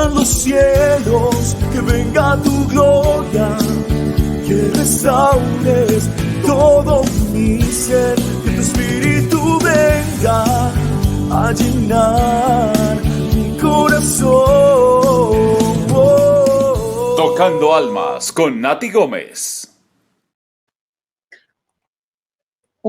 abran los cielos, que venga tu gloria, que restaures todo mi ser, que tu espíritu venga a llenar mi corazón. Tocando Almas con Nati Gómez.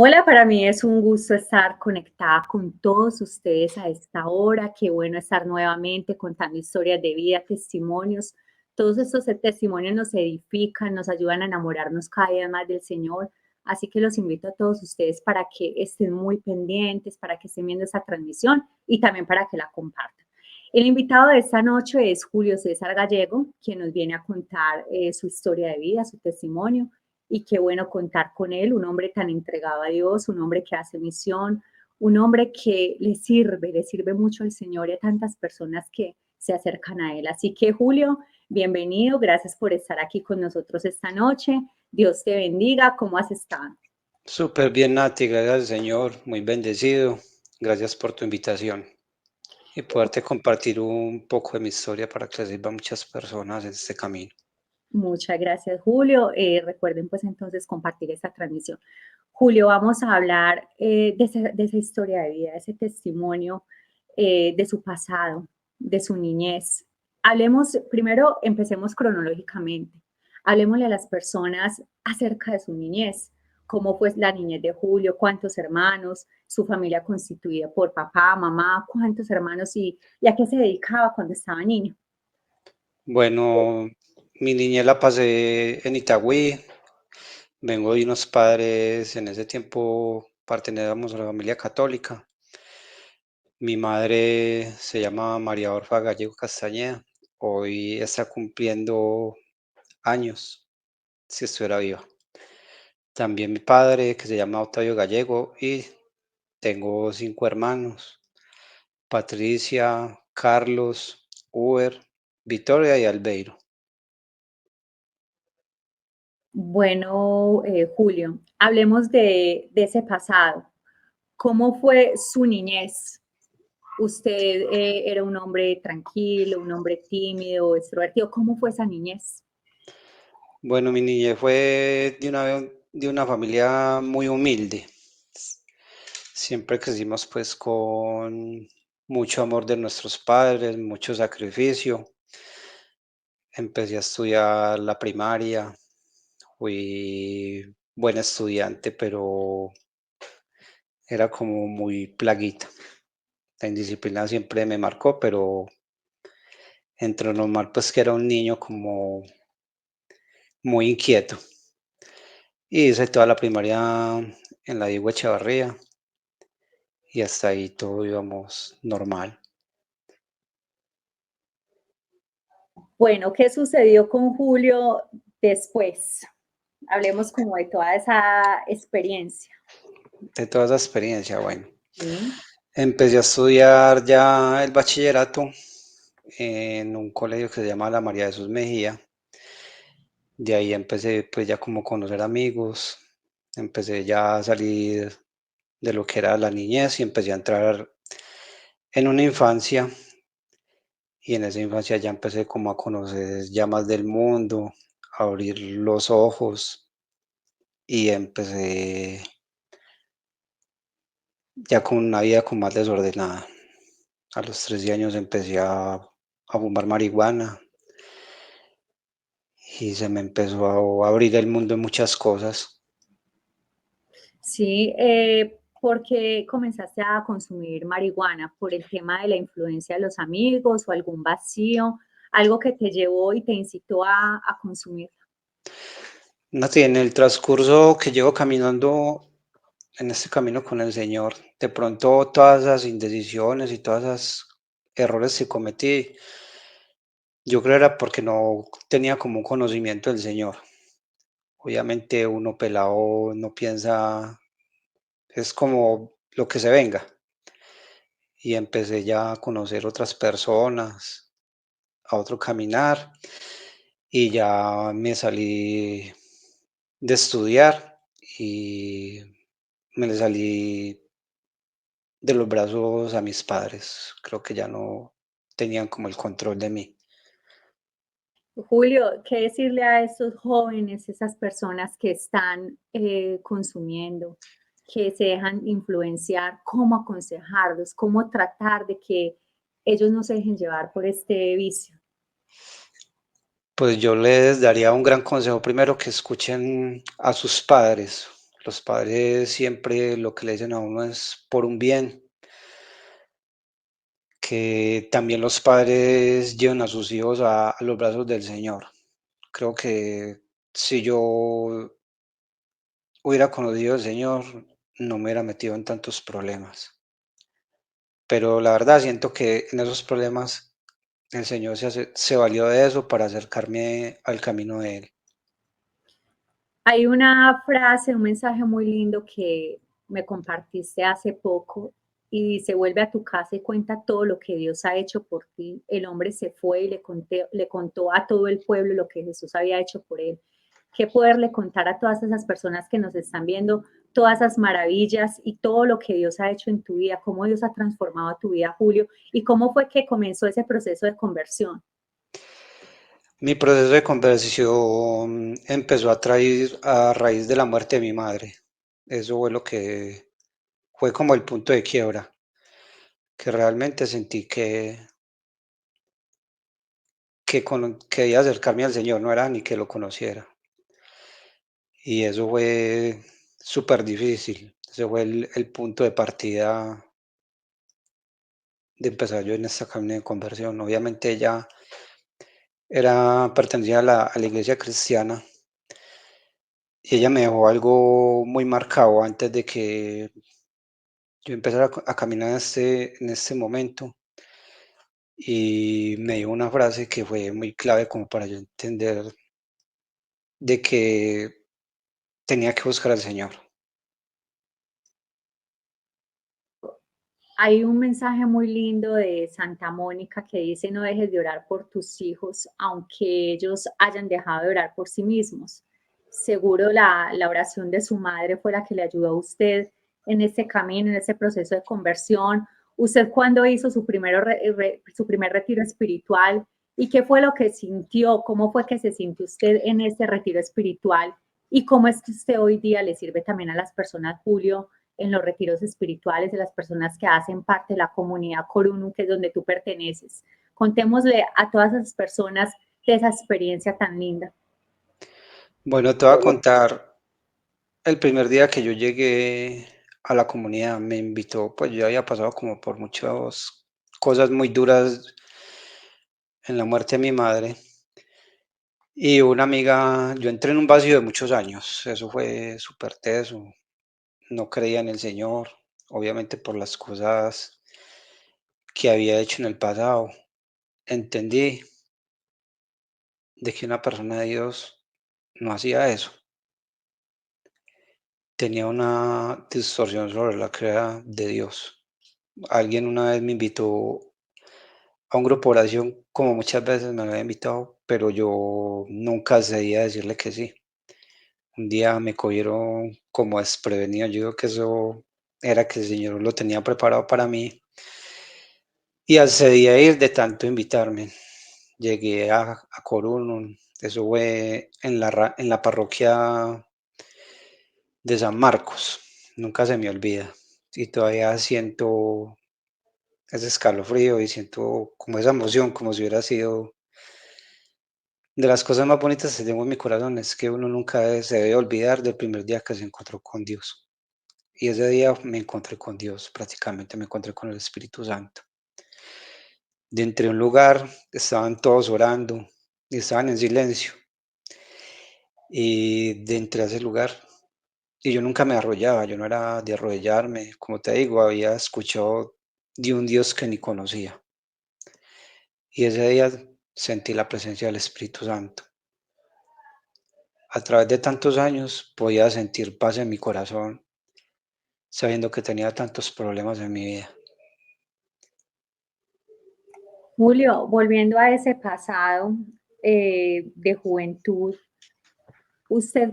Hola, para mí es un gusto estar conectada con todos ustedes a esta hora. Qué bueno estar nuevamente contando historias de vida, testimonios. Todos estos testimonios nos edifican, nos ayudan a enamorarnos cada día más del Señor. Así que los invito a todos ustedes para que estén muy pendientes, para que estén viendo esta transmisión y también para que la compartan. El invitado de esta noche es Julio César Gallego, quien nos viene a contar su historia de vida, su testimonio. Y qué bueno contar con él, un hombre tan entregado a Dios, un hombre que hace misión, un hombre que le sirve mucho al Señor y a tantas personas que se acercan a él. Así que Julio, bienvenido, gracias por estar aquí con nosotros esta noche. Dios te bendiga, ¿cómo has estado? Súper bien, Nati, gracias al Señor, muy bendecido. Gracias por tu invitación y poderte compartir un poco de mi historia para que les sirva a muchas personas en este camino. Muchas gracias, Julio. Recuerden pues entonces compartir esta transmisión. Julio, vamos a hablar de esa historia de vida, de ese testimonio, de su pasado, de su niñez. Hablemos, primero empecemos cronológicamente. Hablemosle a las personas acerca de su niñez. ¿Cómo fue la niñez de Julio? ¿Cuántos hermanos? ¿Su familia constituida por papá, mamá? ¿Cuántos hermanos? ¿Y a qué se dedicaba cuando estaba niño? Bueno, mi niñez la pasé en Itagüí. Vengo de unos padres, en ese tiempo pertenecíamos a la familia católica. Mi madre se llama María Orfa Gallego Castañeda. Hoy está cumpliendo años, si estuviera viva. También mi padre, que se llama Octavio Gallego, y tengo 5 hermanos: Patricia, Carlos, Uber, Victoria y Albeiro. Bueno, Julio, hablemos de ese pasado. ¿Cómo fue su niñez? ¿Usted era un hombre tranquilo, un hombre tímido, extrovertido? ¿Cómo fue esa niñez? Bueno, mi niñez fue de una familia muy humilde. Siempre crecimos pues con mucho amor de nuestros padres, mucho sacrificio. Empecé a estudiar la primaria, fui buen estudiante, pero era como muy plaguita. La indisciplina siempre me marcó, pero entre lo normal, pues que era un niño como muy inquieto. Y hice toda la primaria en la Diego Echevarría y hasta ahí todo íbamos normal. Bueno, ¿qué sucedió con Julio después? Hablemos como de toda esa experiencia. De toda esa experiencia, bueno, ¿Sí? empecé a estudiar ya el bachillerato en un colegio que se llama La María de Jesús Mejía. De ahí empecé pues ya como conocer amigos, empecé ya a salir de lo que era la niñez y empecé a entrar en una infancia, y en esa infancia ya empecé como a conocer ya más del mundo, a abrir los ojos y empecé ya con una vida como más desordenada. A los 13 años empecé a fumar marihuana y se me empezó a abrir el mundo en muchas cosas. Sí, ¿por qué comenzaste a consumir marihuana? ¿Por el tema de la influencia de los amigos o algún vacío? ¿Algo que te llevó y te incitó a consumir? Nati, en el transcurso que llevo caminando en este camino con el Señor, de pronto todas esas indecisiones y todas esas errores que cometí, yo creo era porque no tenía como un conocimiento del Señor. Obviamente uno pelado no piensa, es como lo que se venga. Y empecé ya a conocer otras personas, a otro caminar, y ya me salí de estudiar y me le salí de los brazos a mis padres. Creo que ya no tenían como el control de mí. Julio, ¿qué decirle a esos jóvenes, esas personas que están consumiendo, que se dejan influenciar? ¿Cómo aconsejarlos? ¿Cómo tratar de que ellos no se dejen llevar por este vicio? Pues yo les daría un gran consejo primero que escuchen a sus padres. Los padres siempre lo que le dicen a uno es por un bien, que también los padres lleven a sus hijos a los brazos del Señor. Creo que si yo hubiera conocido al Señor, no me hubiera metido en tantos problemas. Pero la verdad siento que en esos problemas el Señor se valió de eso para acercarme al camino de Él. Hay una frase, un mensaje muy lindo que me compartiste hace poco y dice, vuelve a tu casa y cuenta todo lo que Dios ha hecho por ti. El hombre se fue y le contó a todo el pueblo lo que Jesús había hecho por él. Qué poderle contar a todas esas personas que nos están viendo todas esas maravillas y todo lo que Dios ha hecho en tu vida, cómo Dios ha transformado tu vida, Julio, y cómo fue que comenzó ese proceso de conversión. Mi proceso de conversión empezó a raíz de la muerte de mi madre. Eso fue lo que fue como el punto de quiebra, que realmente sentí que quería acercarme al Señor, no era ni que lo conociera. Y eso fue súper difícil. Ese fue el punto de partida de empezar yo en esta camino de conversión. Obviamente ella pertenecía a la iglesia cristiana y ella me dejó algo muy marcado antes de que yo empezara a caminar en este momento y me dio una frase que fue muy clave como para yo entender de que tenía que buscar al Señor. Hay un mensaje muy lindo de Santa Mónica que dice, no dejes de orar por tus hijos, aunque ellos hayan dejado de orar por sí mismos. Seguro la oración de su madre fue la que le ayudó a usted en ese camino, en ese proceso de conversión. ¿Usted cuándo hizo su primer retiro espiritual? ¿Y qué fue lo que sintió? ¿Cómo fue que se sintió usted en ese retiro espiritual? ¿Y cómo es que usted hoy día le sirve también a las personas, Julio, en los retiros espirituales de las personas que hacen parte de la comunidad Corunum, que es donde tú perteneces? Contémosle a todas esas personas de esa experiencia tan linda. Bueno, te voy a contar el primer día que yo llegué a la comunidad, me invitó, pues yo había pasado como por muchas cosas muy duras en la muerte de mi madre. Y una amiga, yo entré en un vacío de muchos años, eso fue súper teso, no creía en el Señor, obviamente por las cosas que había hecho en el pasado. Entendí de que una persona de Dios no hacía eso, tenía una distorsión sobre la idea de Dios. Alguien una vez me invitó a un grupo de oración, como muchas veces me había invitado, pero yo nunca cedí a decirle que sí. Un día me cogieron como desprevenido, yo digo que eso era que el Señor lo tenía preparado para mí y accedí a ir de tanto invitarme. Llegué a Corunum, eso fue en la parroquia de San Marcos, nunca se me olvida. Y todavía siento ese escalofrío y siento como esa emoción, como si hubiera sido de las cosas más bonitas que tengo en mi corazón, es que uno nunca se debe olvidar del primer día que se encontró con Dios. Y ese día me encontré con Dios, prácticamente me encontré con el Espíritu Santo. De entre un lugar, estaban todos orando y estaban en silencio. Y de entre ese lugar, y yo nunca me arrollaba, yo no era de arrodillarme, como te digo, había escuchado de un Dios que ni conocía. Y ese día sentí la presencia del Espíritu Santo. A través de tantos años podía sentir paz en mi corazón, sabiendo que tenía tantos problemas en mi vida. Julio, volviendo a ese pasado de juventud, usted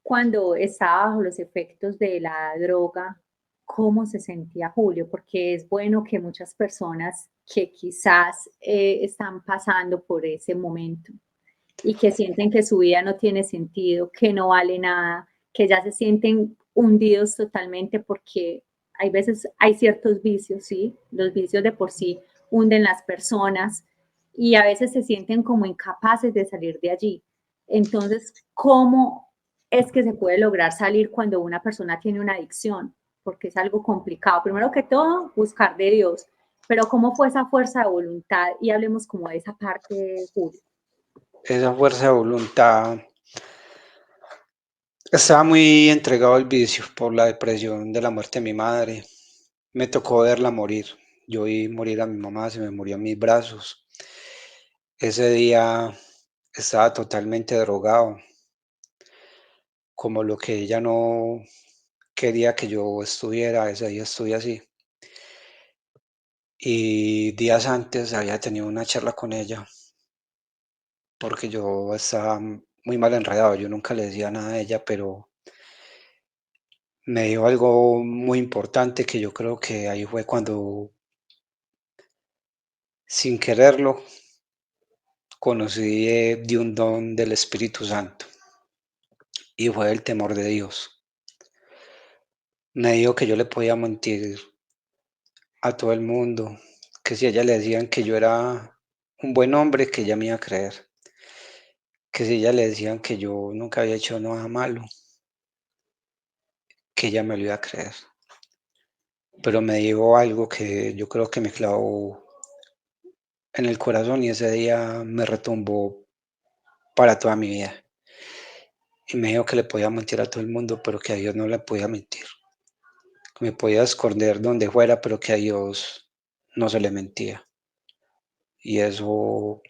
cuando estaba bajo los efectos de la droga, ¿cómo se sentía, Julio? Porque es bueno que muchas personas que quizás están pasando por ese momento y que sienten que su vida no tiene sentido, que no vale nada, que ya se sienten hundidos totalmente porque hay veces hay ciertos vicios, ¿sí? Los vicios de por sí hunden las personas y a veces se sienten como incapaces de salir de allí. Entonces, ¿cómo es que se puede lograr salir cuando una persona tiene una adicción? Porque es algo complicado. Primero que todo, buscar de Dios. Pero ¿cómo fue esa fuerza de voluntad? Y hablemos como de esa parte, Julio. Esa fuerza de voluntad, estaba muy entregado al vicio por la depresión de la muerte de mi madre. Me tocó verla morir. Yo vi morir a mi mamá, se me murió en mis brazos. Ese día estaba totalmente drogado, como lo que ella no quería que yo estuviera, ese día estuve así. Y días antes había tenido una charla con ella, porque yo estaba muy mal enredado, yo nunca le decía nada a ella, pero me dijo algo muy importante que yo creo que ahí fue cuando, sin quererlo, conocí de un don del Espíritu Santo y fue el temor de Dios. Me dijo que yo le podía mentir a todo el mundo, que si a ella le decían que yo era un buen hombre, que ella me iba a creer, que si a ella le decían que yo nunca había hecho nada malo, que ella me lo iba a creer. Pero me dijo algo que yo creo que me clavó en el corazón y ese día me retumbó para toda mi vida. Y me dijo que le podía mentir a todo el mundo, pero que a Dios no le podía mentir. Que me podía esconder donde fuera, pero que a Dios no se le mentía. Y eso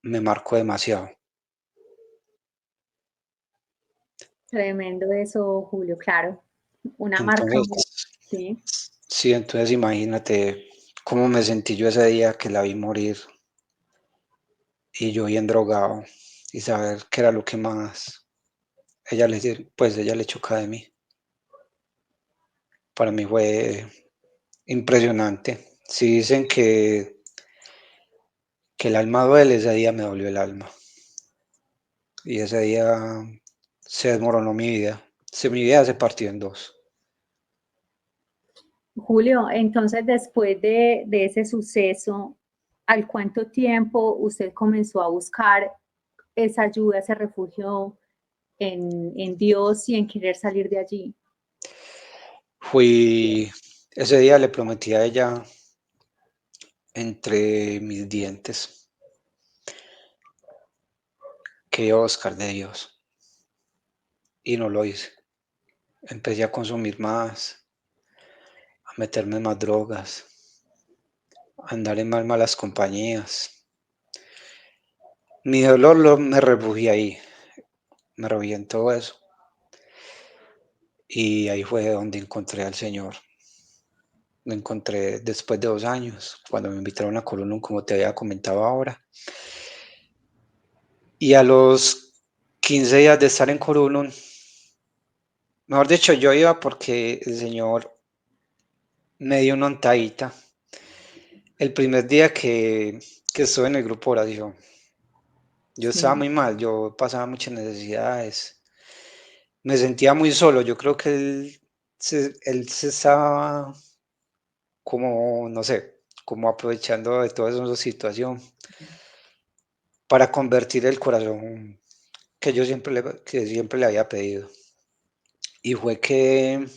me marcó demasiado. Tremendo eso, Julio, claro. Una marca Entonces, muy, sí. sí, entonces imagínate cómo me sentí yo ese día que la vi morir y yo bien drogado y saber qué era lo que más ella le chocaba de mí. Para mí fue impresionante. Si dicen que el alma duele, ese día me dolió el alma. Y ese día se desmoronó mi vida. Mi vida se partió en dos. Julio, entonces después de ese suceso, ¿al cuánto tiempo usted comenzó a buscar esa ayuda, ese refugio en Dios y en querer salir de allí? Ese día le prometí a ella entre mis dientes que iba a buscar de Dios y no lo hice. Empecé a consumir más, a meterme en más drogas, a andar en más malas compañías. Mi dolor me refugié ahí, me refugié en todo eso. Y ahí fue donde encontré al Señor. Lo encontré después de 2 años, cuando me invitaron a Colonum, como te había comentado ahora. Y a los 15 días de estar en Colonum, mejor dicho, yo iba porque el Señor me dio una ontadita. El primer día que estuve en el grupo de oración, yo estaba Sí. muy mal, yo pasaba muchas necesidades, me sentía muy solo. Yo creo que él se estaba como, no sé, como aprovechando de toda esa situación para convertir el corazón que siempre le había pedido. Y fue que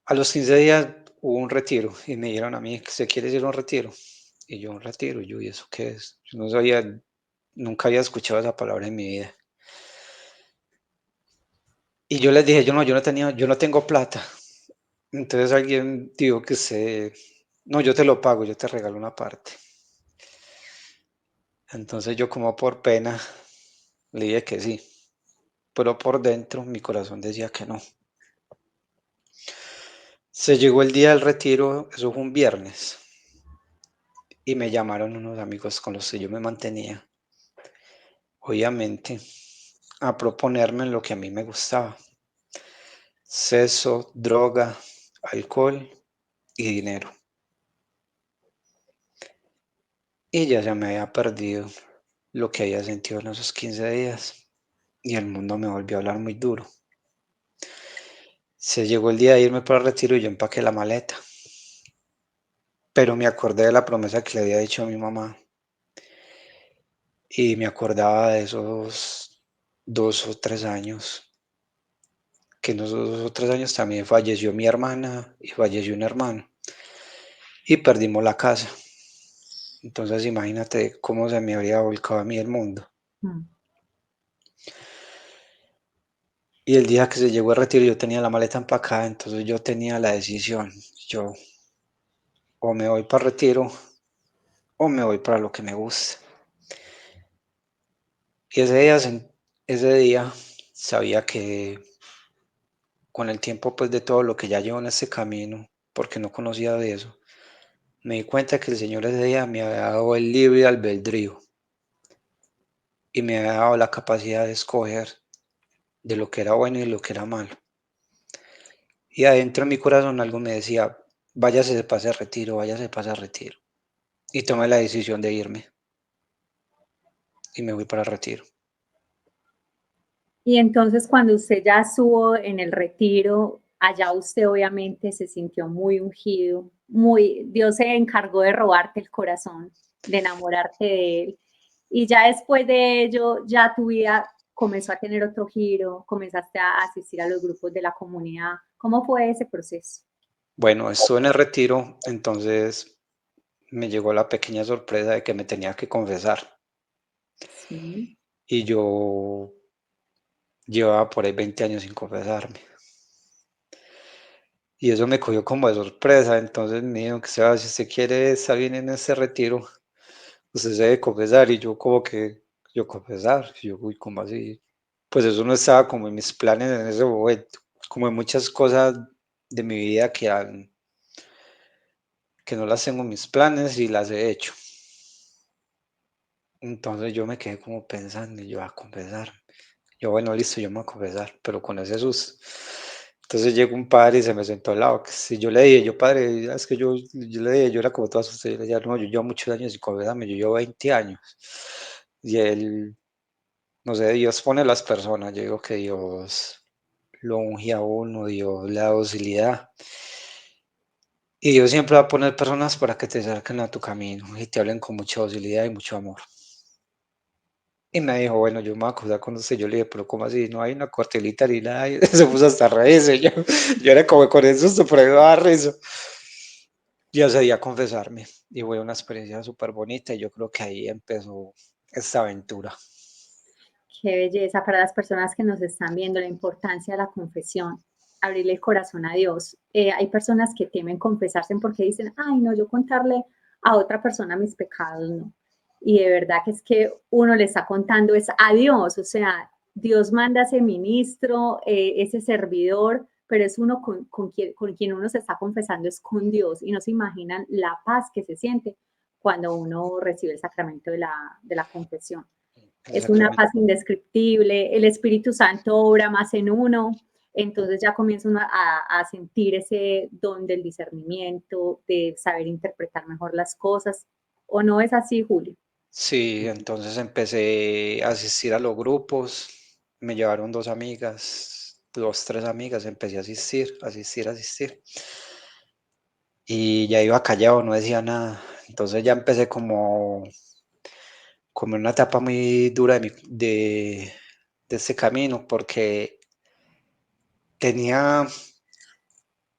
a los 15 días hubo un retiro y me dijeron a mí, ¿se quiere ir a un retiro? Y yo, un retiro, y yo, ¿y eso qué es? Yo no sabía, nunca había escuchado esa palabra en mi vida. Y yo les dije, yo no tengo plata. Entonces alguien dijo no, yo te lo pago, yo te regalo una parte. Entonces yo como por pena le dije que sí, pero por dentro mi corazón decía que no. Se llegó el día del retiro, eso fue un viernes, y me llamaron unos amigos con los que yo me mantenía, obviamente, a proponerme lo que a mí me gustaba: sexo, droga, alcohol y dinero. Y ya se me había perdido. lo que había sentido en esos 15 días y el mundo me volvió a hablar muy duro. Se llegó el día de irme para el retiro y yo empaqué la maleta, pero me acordé de la promesa que le había dicho a mi mamá y me acordaba de esos 2 o 3 años, que en esos 2 o 3 años también falleció mi hermana y falleció un hermano y perdimos la casa. Entonces imagínate cómo se me habría volcado a mí el mundo. Mm. Y el día que se llegó el retiro yo tenía la maleta empacada, entonces yo tenía la decisión, yo o me voy para el retiro o me voy para lo que me gusta. Y ese día sabía que con el tiempo pues de todo lo que ya llevo en este camino, porque no conocía de eso, me di cuenta que el Señor ese día me había dado el libre albedrío y me había dado la capacidad de escoger de lo que era bueno y lo que era malo. Y adentro de mi corazón algo me decía, váyase de pase a retiro, váyase de pase a retiro. Y tomé la decisión de irme y me voy para el retiro. Y entonces cuando usted ya estuvo en el retiro, allá usted obviamente se sintió muy ungido, muy, Dios se encargó de robarte el corazón, de enamorarte de él. Y ya después de ello, ya tu vida comenzó a tener otro giro, comenzaste a asistir a los grupos de la comunidad. ¿Cómo fue ese proceso? Bueno, estuve en el retiro, entonces me llegó la pequeña sorpresa de que me tenía que confesar. Sí. Y yo llevaba por ahí 20 años sin confesarme. Y eso me cogió como de sorpresa. Entonces me dijo que Sebas, si usted quiere estar bien en este retiro, usted se debe confesar. Y yo como que, yo confesar. Y yo, uy, ¿cómo así? Pues eso no estaba como en mis planes en ese momento. Como en muchas cosas de mi vida que no las tengo en mis planes y las he hecho. Entonces yo me quedé como pensando y yo a confesar. Yo, bueno, listo, yo me voy a confesar, pero con ese susto. Entonces llegó un padre y se me sentó al lado. Que si yo le dije, yo padre, es que yo le dije, yo era como todo asustado. Yo le decía, no, yo llevo muchos años sin confesarme, yo llevo 20 años. Y él, no sé, Dios pone a las personas. Yo digo que Dios lo unge a uno, Dios le da docilidad. Y Dios siempre va a poner personas para que te acerquen a tu camino y te hablen con mucha docilidad y mucho amor. Y me dijo, bueno, yo me voy a acusar con usted. Yo le dije, pero ¿cómo así? No hay una cuartelita ni nada. Y se puso hasta a reírse. Yo era como con el susto, pero iba a dar risa. Y accedí a confesarme. Y fue una experiencia súper bonita. Y yo creo que ahí empezó esta aventura. Qué belleza para las personas que nos están viendo, la importancia de la confesión, abrirle el corazón a Dios. Hay personas que temen confesarse porque dicen, ay, no, yo contarle a otra persona mis pecados, no. Y de verdad que es que uno le está contando es a Dios, o sea, Dios manda a ese ministro, ese servidor, pero es uno con quien uno se está confesando, es con Dios, y no se imaginan la paz que se siente cuando uno recibe el sacramento de la confesión. Es una Exactamente. paz indescriptible, el Espíritu Santo obra más en uno, entonces ya comienza uno a sentir ese don del discernimiento, de saber interpretar mejor las cosas. ¿O no es así, Julio? Sí, entonces empecé a asistir a los grupos. Me llevaron 2 amigas, 2, 3 amigas. Empecé a asistir, asistir, asistir. Y ya iba callado, no decía nada. Entonces ya empecé como en una etapa muy dura de este camino, porque tenía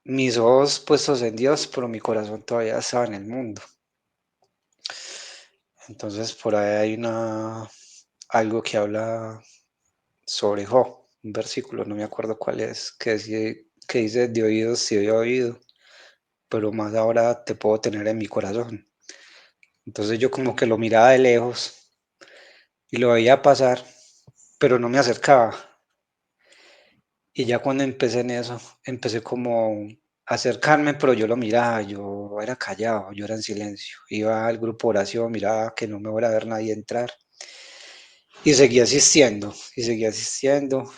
mis ojos puestos en Dios, pero mi corazón todavía estaba en el mundo. Entonces por ahí hay algo que habla sobre Job, un versículo, no me acuerdo cuál es, que dice, de oídos te he oído, pero más ahora te puedo tener en mi corazón. Entonces yo como que lo miraba de lejos y lo veía pasar, pero no me acercaba. Y ya cuando empecé en eso, empecé como a acercarme, pero yo lo miraba, yo era callado, yo era en silencio. Iba al grupo de oración, miraba que no me fuera a ver nadie entrar. Y seguía asistiendo,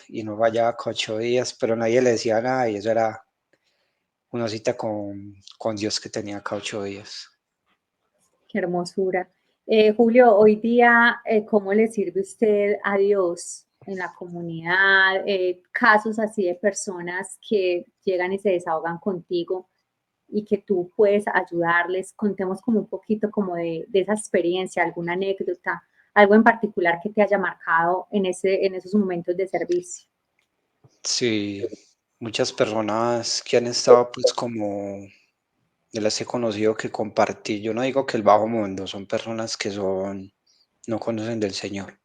y no fallaba con 8 días, pero nadie le decía nada, y eso era una cita con Dios que tenía cada 8 días. Qué hermosura. Julio, hoy día, ¿cómo le sirve usted a Dios en la comunidad? Casos así de personas que llegan y se desahogan contigo y que tú puedes ayudarles. Contemos como un poquito como de esa experiencia, alguna anécdota, algo en particular que te haya marcado en esos momentos de servicio. Sí, muchas personas que han estado pues como de las he conocido que compartí, yo no digo que el bajo mundo, son personas que no conocen del Señor.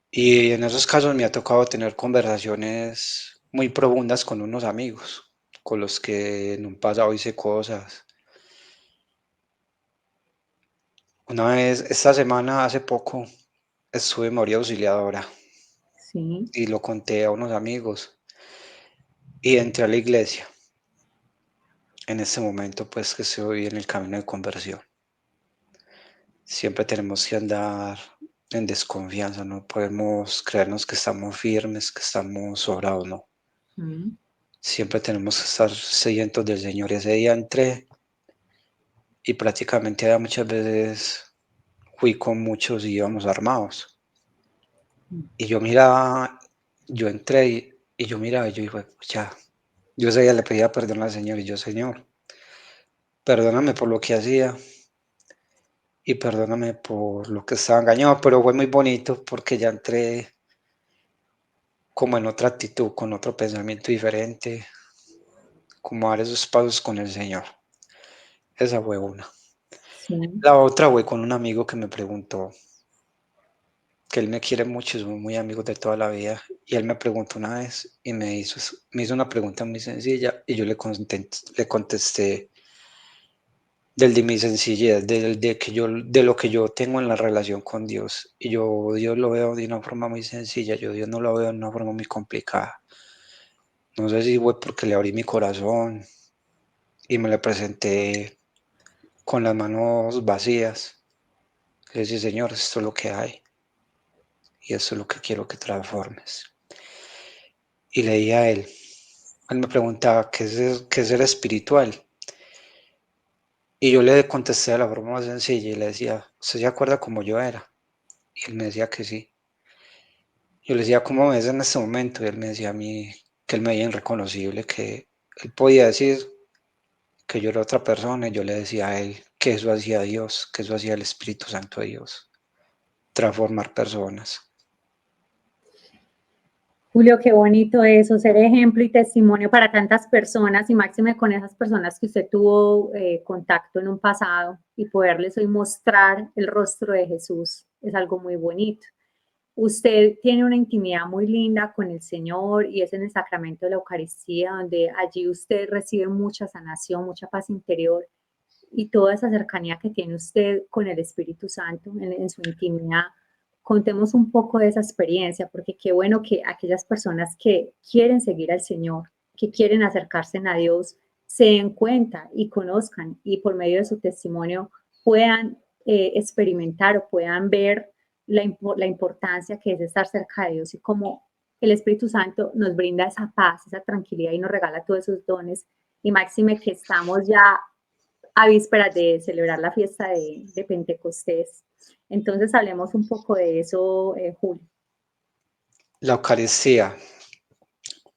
Y en esos casos me ha tocado tener conversaciones muy profundas con unos amigos, con los que en un pasado hice cosas. Una vez, esta semana, hace poco, estuve en Moría Auxiliadora Sí. y lo conté a unos amigos y entré a la iglesia. En este momento, pues que estoy en el camino de conversión. Siempre tenemos que andar en desconfianza, no podemos creernos que estamos firmes, que estamos sobrados, no. Mm. Siempre tenemos que estar sedientos del Señor. Ese día entré y prácticamente ya muchas veces fui con muchos y íbamos armados. Mm. Y yo miraba, yo entré y yo miraba y yo dije, ya, yo ese día le pedía perdón al Señor y yo, Señor, perdóname por lo que hacía y perdóname por lo que estaba engañado, pero fue muy bonito porque ya entré como en otra actitud, con otro pensamiento diferente, como dar esos pasos con el Señor. Esa fue una. Sí. La otra fue con un amigo que me preguntó, que él me quiere mucho, somos muy amigos de toda la vida, y él me preguntó una vez y me hizo una pregunta muy sencilla y yo le contesté del de mi sencillez, de lo que yo tengo en la relación con Dios. Y yo Dios lo veo de una forma muy sencilla, yo Dios no lo veo de una forma muy complicada. No sé si fue porque le abrí mi corazón y me le presenté con las manos vacías. Le dije, Señor, esto es lo que hay y esto es lo que quiero que transformes. Y leí a él me preguntaba, qué es ser espiritual? Y yo le contesté de la forma más sencilla y le decía, ¿usted se acuerda cómo yo era? Y él me decía que sí. Yo le decía, ¿cómo me ves en este momento? Y él me decía a mí que él me veía irreconocible, que él podía decir que yo era otra persona y yo le decía a él que eso hacía Dios, que eso hacía el Espíritu Santo de Dios, transformar personas. Julio, qué bonito eso, ser ejemplo y testimonio para tantas personas y máxime con esas personas que usted tuvo contacto en un pasado y poderles hoy mostrar el rostro de Jesús es algo muy bonito. Usted tiene una intimidad muy linda con el Señor y es en el sacramento de la Eucaristía donde allí usted recibe mucha sanación, mucha paz interior y toda esa cercanía que tiene usted con el Espíritu Santo en su intimidad. Contemos un poco de esa experiencia, porque qué bueno que aquellas personas que quieren seguir al Señor, que quieren acercarse a Dios, se den cuenta y conozcan y por medio de su testimonio puedan experimentar o puedan ver la importancia que es estar cerca de Dios y cómo el Espíritu Santo nos brinda esa paz, esa tranquilidad y nos regala todos esos dones. Y máxime que estamos ya a vísperas de celebrar la fiesta de Pentecostés. Entonces hablemos un poco de eso, Julio. La Eucaristía,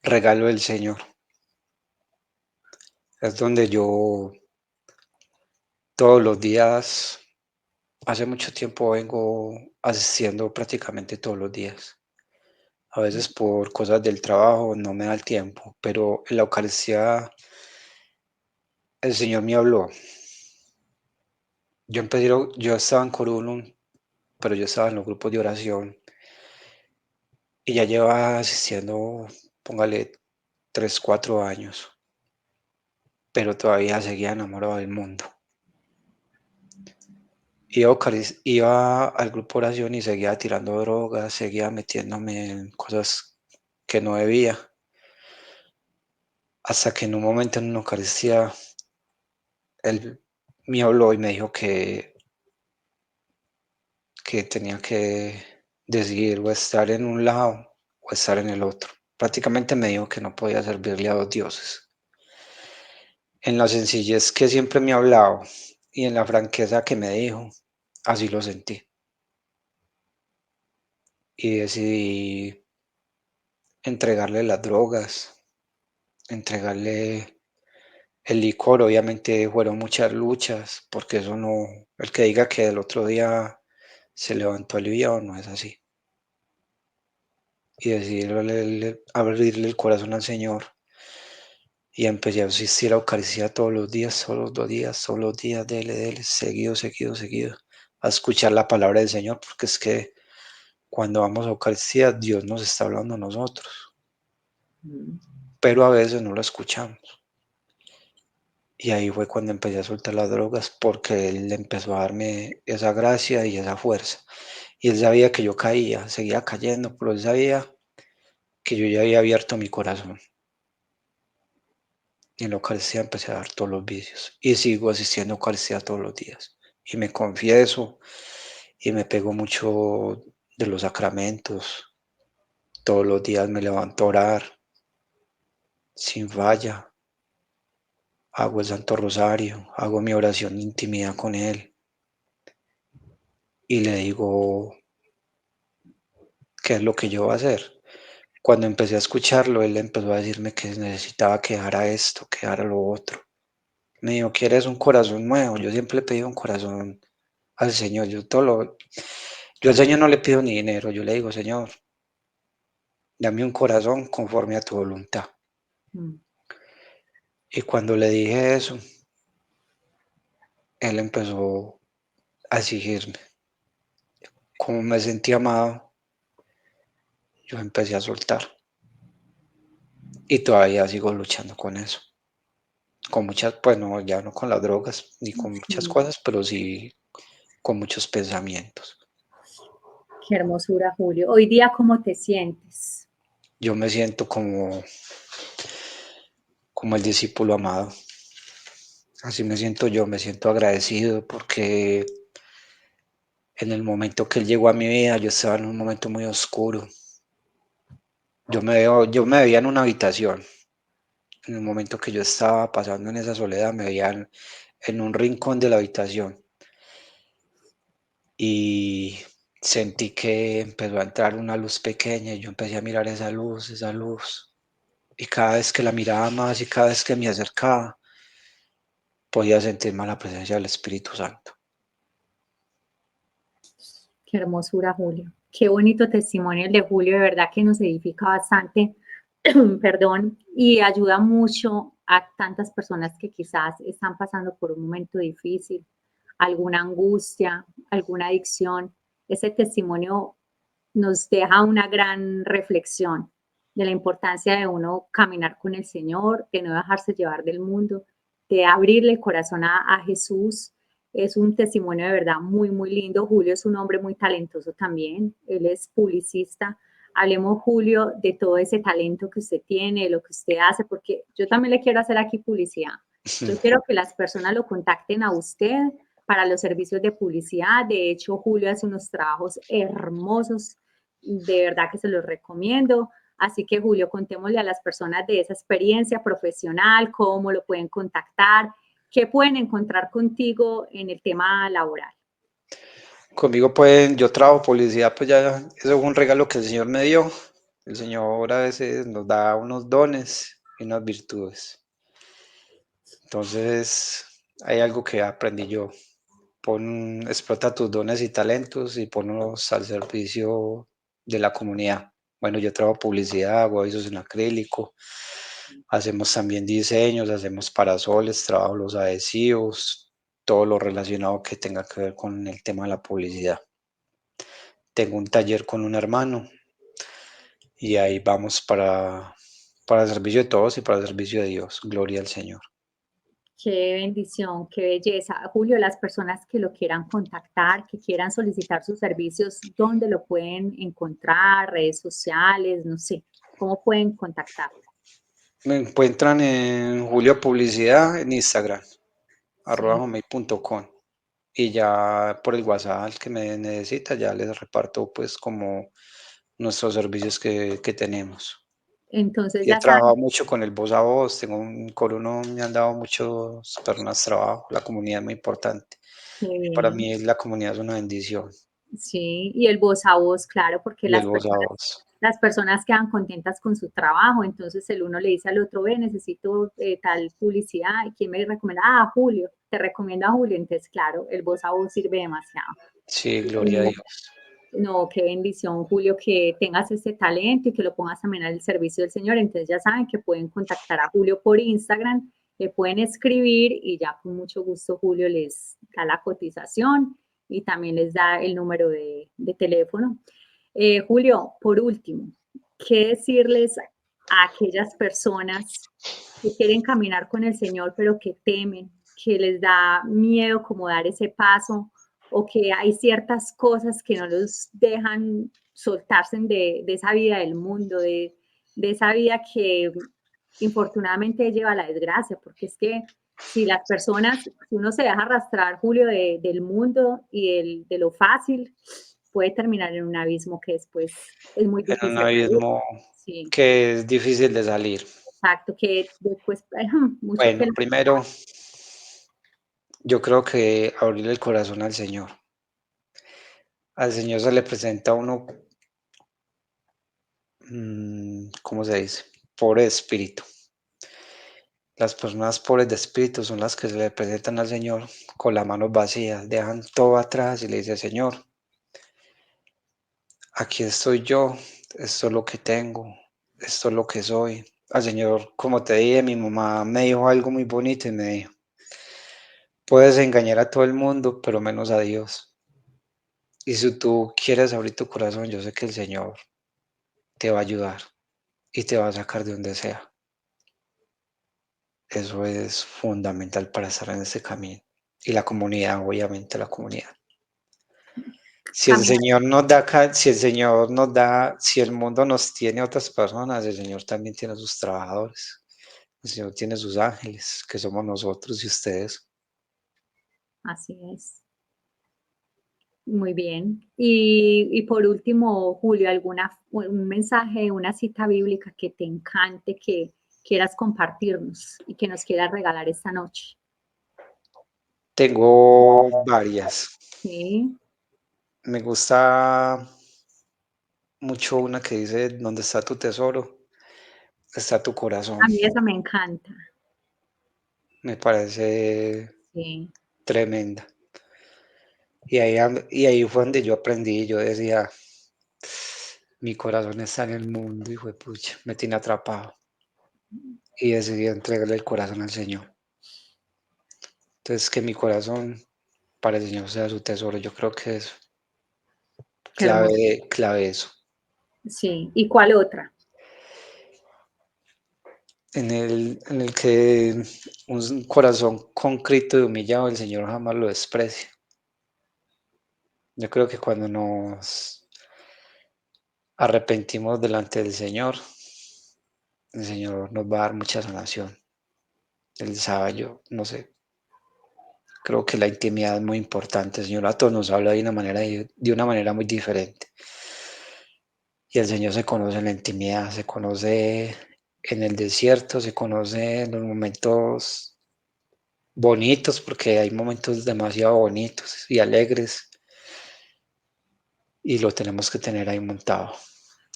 regalo del Señor, es donde yo todos los días, hace mucho tiempo vengo asistiendo prácticamente todos los días. A veces por cosas del trabajo no me da el tiempo, pero en la Eucaristía el Señor me habló. Yo estaba en Corulum, pero yo estaba en los grupos de oración y ya llevaba asistiendo, póngale 3 4 años, pero todavía seguía enamorado del mundo. Iba al grupo de oración y seguía tirando drogas, seguía metiéndome en cosas que no debía, hasta que en un momento en una Eucaristía él me habló y me dijo que tenía que decidir o estar en un lado o estar en el otro. Prácticamente me dijo que no podía servirle a dos dioses. En la sencillez que siempre me ha hablado, y en la franqueza que me dijo, así lo sentí. Y decidí entregarle las drogas, entregarle el licor. Obviamente fueron muchas luchas, porque eso no, el que diga que el otro día se levantó aliviado, no es así. Y decidí abrirle el corazón al Señor. Y empecé a asistir a Eucaristía todos los días, todos los días, dele, seguido, seguido, seguido, a escuchar la palabra del Señor, porque es que cuando vamos a Eucaristía, Dios nos está hablando a nosotros, Mm. pero a veces no lo escuchamos. Y ahí fue cuando empecé a soltar las drogas, porque Él empezó a darme esa gracia y esa fuerza. Y Él sabía que yo caía, seguía cayendo, pero Él sabía que yo ya había abierto mi corazón. Y en la Eucaristía empecé a dar todos los vicios. Y sigo asistiendo a Eucaristía todos los días. Y me confieso y me pego mucho de los sacramentos. Todos los días me levanto a orar sin falla. Hago el Santo Rosario, hago mi oración de intimidad con Él. Y le digo qué es lo que yo voy a hacer. Cuando empecé a escucharlo, Él empezó a decirme que necesitaba que dejara esto, que dejara lo otro. Me dijo, ¿quieres un corazón nuevo? Yo siempre le pedí un corazón al Señor. Yo al Señor no le pido ni dinero. Yo le digo, Señor, dame un corazón conforme a tu voluntad. Mm. Y cuando le dije eso, Él empezó a exigirme. Como me sentí amado, yo empecé a soltar. Y todavía sigo luchando con eso. Con muchas, pues no, ya no con las drogas ni con muchas Sí, cosas, pero sí con muchos pensamientos. qué hermosura, Julio. Hoy día, ¿cómo te sientes? Yo me siento como el discípulo amado. Así me siento yo, me siento agradecido porque en el momento que él llegó a mi vida, yo estaba en un momento muy oscuro. Yo me veía en una habitación. En el momento que yo estaba pasando en esa soledad, me veía en un rincón de la habitación y sentí que empezó a entrar una luz pequeña y yo empecé a mirar esa luz, esa luz. Y cada vez que la miraba más y cada vez que me acercaba, podía sentir más la presencia del Espíritu Santo. Qué hermosura, Julio. Qué bonito testimonio el de Julio, de verdad que nos edifica bastante, perdón, y ayuda mucho a tantas personas que quizás están pasando por un momento difícil, alguna angustia, alguna adicción. Ese testimonio nos deja una gran reflexión de la importancia de uno caminar con el Señor, de no dejarse llevar del mundo, de abrirle el corazón a Jesús. Es un testimonio de verdad muy, muy lindo. Julio es un hombre muy talentoso también. Él es publicista. Hablemos, Julio, de todo ese talento que usted tiene, de lo que usted hace, porque yo también le quiero hacer aquí publicidad. Yo quiero que las personas lo contacten a usted para los servicios de publicidad. De hecho, Julio hace unos trabajos hermosos, de verdad que se los recomiendo. Así que, Julio, contémosle a las personas de esa experiencia profesional, cómo lo pueden contactar, qué pueden encontrar contigo en el tema laboral. Conmigo pueden, yo trabajo publicidad, pues ya, eso es un regalo que el Señor me dio. El Señor a veces nos da unos dones y unas virtudes. Entonces, hay algo que aprendí yo. Explota tus dones y talentos y ponlos al servicio de la comunidad. Bueno, yo trabajo publicidad, hago avisos en acrílico, hacemos también diseños, hacemos parasoles, trabajo los adhesivos, todo lo relacionado que tenga que ver con el tema de la publicidad. Tengo un taller con un hermano y ahí vamos para el servicio de todos y para el servicio de Dios. Gloria al Señor. Qué bendición, qué belleza. Julio, las personas que lo quieran contactar, que quieran solicitar sus servicios, ¿dónde lo pueden encontrar? Redes sociales, no sé, ¿cómo pueden contactarlo? Me encuentran en Julio Publicidad en Instagram, Sí. @homemade.com. Y ya por el WhatsApp al que me necesita, ya les reparto pues como nuestros servicios que tenemos. Entonces Y he ya saben, trabajado mucho con el voz a voz, tengo un colono, me han dado muchas personas trabajo, la comunidad es muy importante. qué Para bien. mí la comunidad es una bendición Sí, y el voz a voz, claro, porque y el voz a voz. las personas quedan contentas con su trabajo, entonces el uno le dice al otro, ve, necesito tal publicidad, ¿y quién me recomienda? Ah, Julio, te recomiendo a Julio, entonces claro, el voz a voz sirve demasiado. Sí, gloria a No, Dios. no, qué bendición, Julio, que tengas ese talento y que lo pongas también al servicio del Señor. Entonces ya saben que pueden contactar a Julio por Instagram, le pueden escribir y ya con mucho gusto Julio les da la cotización y también les da el número de teléfono. Julio, por último, ¿qué decirles a aquellas personas que quieren caminar con el Señor, pero que temen, que les da miedo como dar ese paso, o que hay ciertas cosas que no los dejan soltarse de esa vida del mundo, de esa vida que infortunadamente lleva a la desgracia, porque es que si las personas, si uno se deja arrastrar, Julio, del mundo y de lo fácil, puede terminar en un abismo que después es muy En un difícil salir. abismo Sí, que es difícil de salir. exacto, que después hay mucho que Bueno, primero yo creo que abrirle el corazón al Señor. Al Señor se le presenta a uno, ¿cómo se dice? Pobre de espíritu. Las personas pobres de espíritu son las que se le presentan al Señor con las manos vacías, dejan todo atrás y le dice, Señor, aquí estoy yo, esto es lo que tengo, esto es lo que soy. Al Señor, como te dije, mi mamá me dijo algo muy bonito y me dijo, puedes engañar a todo el mundo, pero menos a Dios. Y si tú quieres abrir tu corazón, yo sé que el Señor te va a ayudar y te va a sacar de donde sea. Eso es fundamental para estar en ese camino. Y la comunidad, obviamente la comunidad. Si el caminar. Señor nos da, si el Señor nos da, si el mundo nos tiene otras personas, el Señor también tiene sus trabajadores. El Señor tiene sus ángeles, que somos nosotros y ustedes. Así es. Muy bien. Y por último, Julio, un mensaje, una cita bíblica que te encante, que quieras compartirnos y que nos quieras regalar esta noche. Tengo varias. Sí, Me gusta mucho una que dice, donde está tu tesoro, está tu a corazón. mí esa me encanta. Me parece Sí, tremenda. Y ahí fue donde yo aprendí, yo decía, mi corazón está en el mundo, hijo de pucha, me tiene atrapado. Y decidí entregarle el corazón al Señor. Entonces, que mi corazón para el Señor sea su tesoro, yo creo que es qué hermoso. clave eso. Sí. ¿Y cuál otra? En el que un corazón contrito y humillado, el Señor jamás lo desprecia. Yo creo que cuando nos arrepentimos delante del Señor, el Señor nos va a dar mucha sanación. Él sabe, yo no sé, creo que la intimidad es muy importante. El Señor a todos nos habla de una manera muy diferente. Y el Señor se conoce en la intimidad, se conoce en el desierto, se conoce en los momentos bonitos, porque hay momentos demasiado bonitos y alegres, y lo tenemos que tener ahí montado.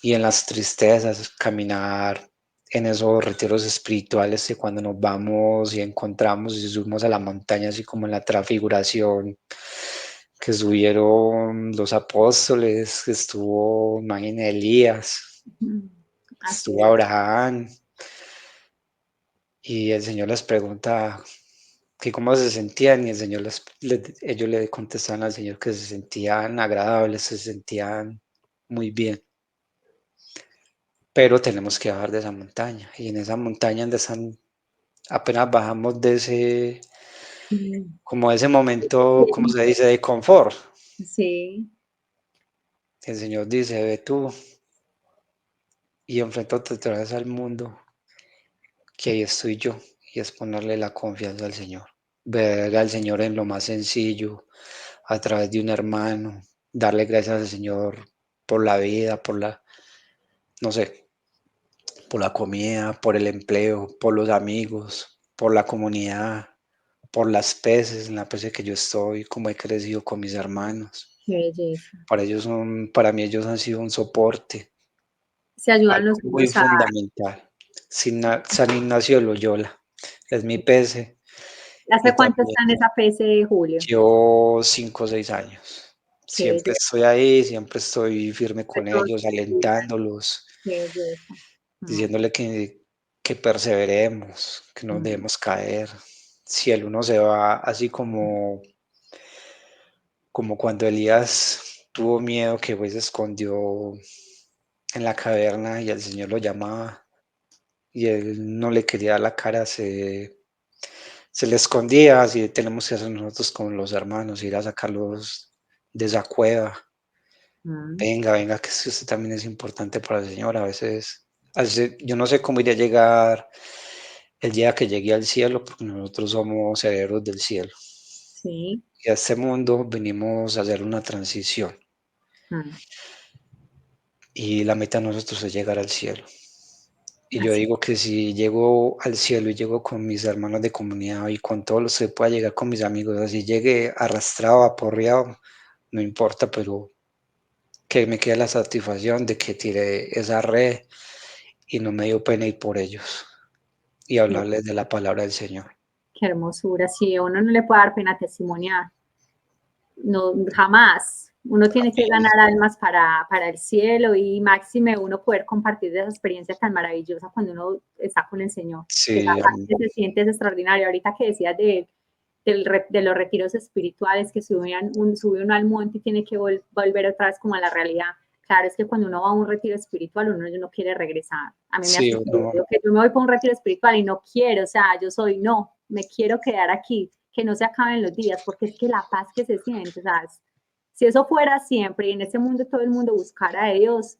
Y en las tristezas, caminar en esos retiros espirituales que cuando nos vamos y encontramos y subimos a la montaña, así como en la transfiguración, que subieron los apóstoles, que estuvo, imagínate, Elías, Mm, así estuvo es. Abraham, y el Señor les pregunta que cómo se sentían, y el Señor ellos le contestaban al Señor que se sentían agradables, se sentían muy bien. Pero tenemos que bajar de esa montaña, y en esa montaña donde están, apenas bajamos de ese, Mm, como de ese momento, ¿cómo se dice?, de confort. sí, El Señor dice, ve tú y enfréntate otra vez al mundo, que ahí estoy yo, y es ponerle la confianza al Señor. Ver al Señor en lo más sencillo, a través de un hermano, darle gracias al Señor por la vida, no sé, por la comida, por el empleo, por los amigos, por la comunidad, por las peces, en la pece que yo estoy, como he crecido con mis hermanos. Qué belleza. Para mí ellos han sido un soporte, Se ayudan algo los muy unos a... fundamental. San Ignacio de Loyola es mi pece ¿Hace y cuánto también está en esa PC, Julio? llevo 5 o 6 años. Qué Siempre belleza. estoy ahí, siempre estoy firme De con todos ellos, sus días. alentándolos, Qué belleza. Mm, diciéndole que perseveremos, que no mm, debemos caer. Si el uno se va así como cuando Elías tuvo miedo que pues se escondió en la caverna y el Señor lo llamaba y él no le quería dar la cara, se le escondía, así tenemos que hacer nosotros con los hermanos, ir a sacarlos de esa cueva. mm. Venga, venga, que usted también es importante para el Señor. A veces yo no sé cómo iría a llegar el día que llegue al cielo, porque nosotros somos herederos del cielo. Sí. Y a este mundo venimos a hacer una transición. Mm. Y la meta de nosotros es llegar al cielo. Y yo Así. digo que si llego al cielo y llego con mis hermanos de comunidad y con todos los que pueda llegar con mis amigos, así llegue arrastrado, aporreado, no importa, pero que me quede la satisfacción de que tiré esa red y no me dio pena ir por ellos y Qué, hablarles de la palabra del Señor. qué hermosura. Sí, a uno no le puede dar pena testimoniar. No, jamás. Uno tiene que ganar almas para el cielo y máxime uno poder compartir de esa experiencia tan maravillosa cuando uno está con el Señor. Esa Sí, paz que se siente es extraordinaria. Ahorita que decías de los retiros espirituales que sube uno al monte y tiene que volver otra vez como a la realidad. Claro, es que cuando uno va a un retiro espiritual, uno no quiere regresar. A mí me ha sí, sucedido que yo me voy para un retiro espiritual y no quiero, o sea, no, me quiero quedar aquí, que no se acaben los días, porque es que la paz que se siente, o sea, si eso fuera siempre y en ese mundo todo el mundo buscara a Dios,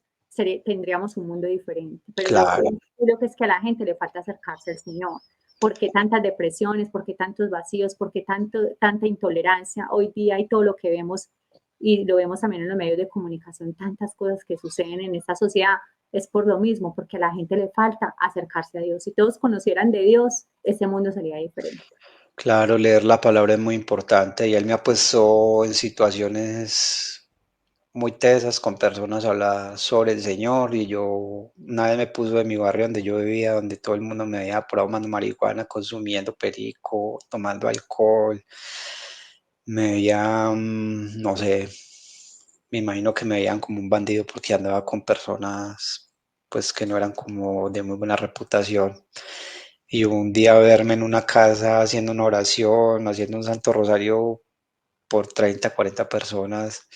tendríamos un mundo diferente. Pero yo claro, creo que es que a la gente le falta acercarse al Señor. ¿Por qué tantas depresiones? ¿Por qué tantos vacíos? ¿Por qué tanta intolerancia? Hoy día y todo lo que vemos, y lo vemos también en los medios de comunicación, tantas cosas que suceden en esta sociedad, es por lo mismo, porque a la gente le falta acercarse a Dios. Si todos conocieran de Dios, ese mundo sería diferente. claro, leer la palabra es muy importante y él me ha puesto en situaciones muy tesas con personas a hablar sobre el Señor y yo una vez me puso en mi barrio donde yo vivía, donde todo el mundo me veía probando marihuana, consumiendo perico, tomando alcohol, me veían, no sé, me imagino que me veían como un bandido porque andaba con personas pues que no eran como de muy buena reputación. Y un día verme en una casa haciendo una oración, haciendo un santo rosario por 30, 40 personas.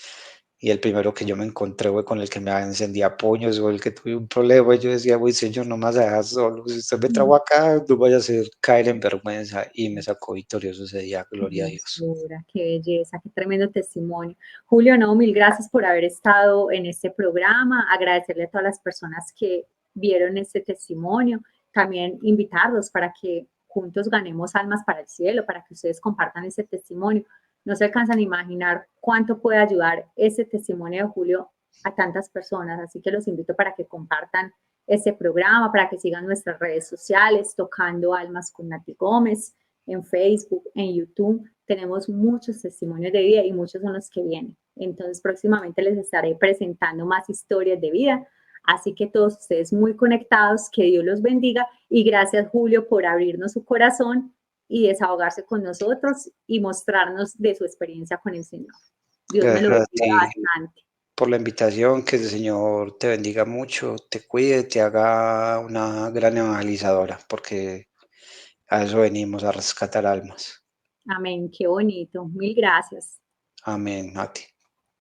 Y el primero que yo me encontré fue con el que me encendía puños o el que tuve un problema. Y yo decía, güey, Señor, no me vas a dejar solo. Si usted me trajo acá, no vaya a hacer caer en vergüenza. Y me sacó victorioso ese día, Qué gloria a Dios. hermosura, qué belleza, qué tremendo testimonio. Julio, no, mil gracias por haber estado en este programa, agradecerle a todas las personas que vieron este testimonio, también invitarlos para que juntos ganemos almas para el cielo, para que ustedes compartan ese testimonio. No se alcanzan a imaginar cuánto puede ayudar ese testimonio de Julio a tantas personas, así que los invito para que compartan este programa, para que sigan nuestras redes sociales, Tocando Almas con Nati Gómez en Facebook, en YouTube. Tenemos muchos testimonios de vida y muchos son los que vienen. Entonces, próximamente les estaré presentando más historias de vida. Así que todos ustedes muy conectados, que Dios los bendiga y gracias Julio por abrirnos su corazón y desahogarse con nosotros y mostrarnos de su experiencia con el Señor. Dios me lo Gracias a bendiga ti bastante. por la invitación, que el Señor te bendiga mucho, te cuide, te haga una gran evangelizadora, porque a eso venimos, a rescatar almas. Amén, qué bonito. Mil gracias. Amén, Nati.